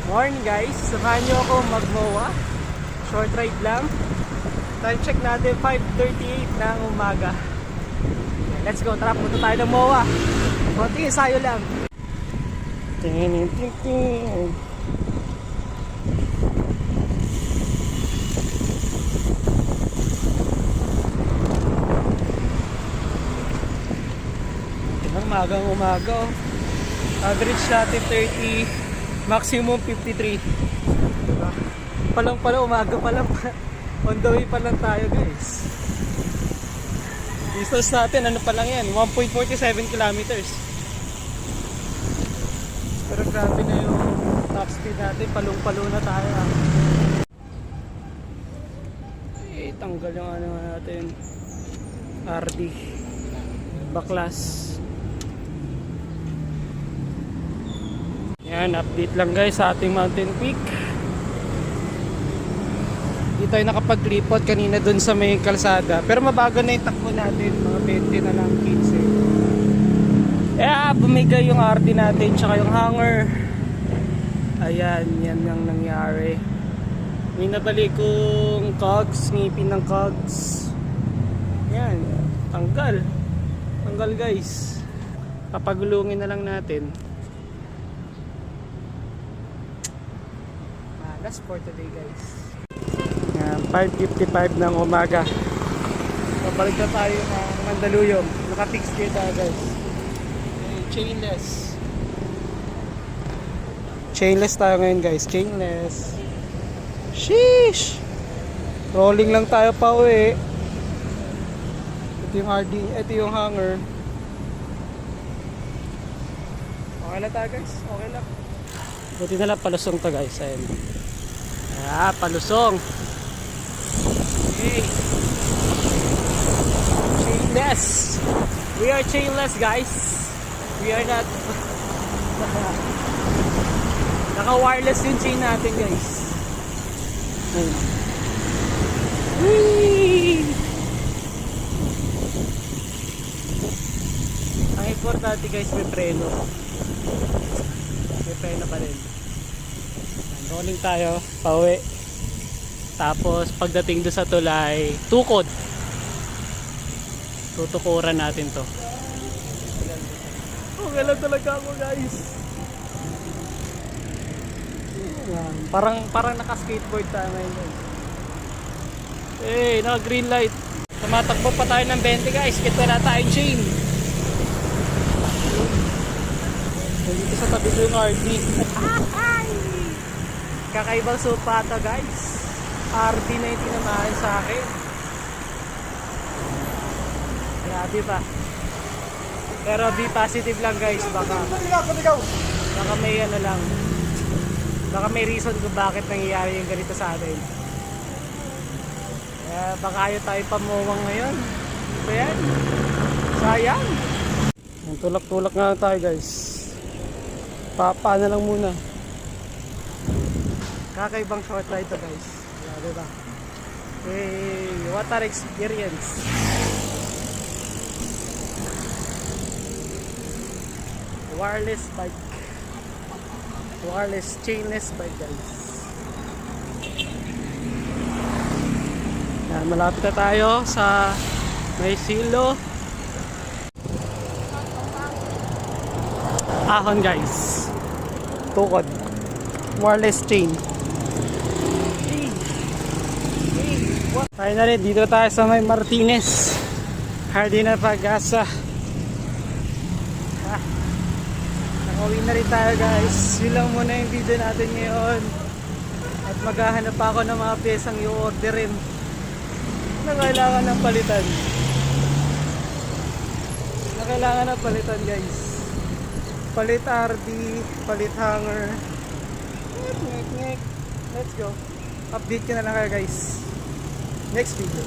Morning guys, samahan nyo ako mag-MOA. Short ride lang. Time check natin 5:38 ng umaga. Let's go, tara, punta tayo ng MOA. Konting ensayo lang. Ting. Umagang umaga, oh. Average natin 30, maximum 53. Diba? Palang umaga pa lang. On the way pa lang tayo, guys. Distance natin, ano pa lang yan, 1.47 kilometers. Pero grabe na yung top speed natin, palong-palo na tayo. Tanggal yung ano natin, RD baklas. Yan, update lang guys sa ating mountain peak. Hindi tayo nakapaglipot kanina dun sa may kalsada, pero mabago na yung takbo natin, mga 20 na lang, 15. Bumigay yung RD natin tsaka yung hanger. Ayan, yan yung nangyari. May nabalik kong cogs, ngipin ng cogs. Yan, tanggal guys. Papagulungin na lang natin. Last for today guys. Yan, 5:55 ng umaga. Babalik na tayo ng Mandaluyong. Naka-fix gear tayo guys. Chainless tayo ngayon guys. Chainless. Sheesh! Rolling lang tayo pa uwi. Ito yung RD. Ito yung hanger. Okay lang tayo guys. Okay lang. Buti na lang palusong to guys. Ayun. Palusong. Okay. Chainless. We are chainless guys. We are not naka-wireless yung chain natin guys. Whee! Ang importante guys, may preno. May preno pa rin. Rolling tayo, pauwi. Tapos pagdating doon sa tulay, tukod. Tutukuran natin to. Okay lang talaga ako guys. Parang naka-skateboard tayo ngayon guys. Naka green light. Tumatakbo pa tayo ng 20 guys. Kita na tayong chain. Dito sa tabi ko yung RD. Kakaibang sopa to guys. RD na yung tinamahan sa akin. Grabe pa. Pero be positive lang guys. Baka may ano lang. Baka may reason kung bakit nangyayari yung ganito sa atin. Baka ayaw tayo pamuwang ngayon. So yan. Sayang. Tulak-tulak nga tayo guys. Papa na lang muna. Kakaibang short ride to guys. Diba? What an experience. Wireless bike. Wireless chainless bike guys. Yan, malapit na tayo sa may silo. Ahon guys. Tukod. Wireless chain. Finally, dito tayo sa may Martinez. Hardin na Pag-asa. Nakauwi na rin tayo guys. Yun lang muna yung video natin ngayon. At maghahanap pa ako ng mga pyesang i-orderin na kailangan ng palitan. Guys. Palit RD, palit hanger. Let's go. Update ko na lang kayo guys. Next video.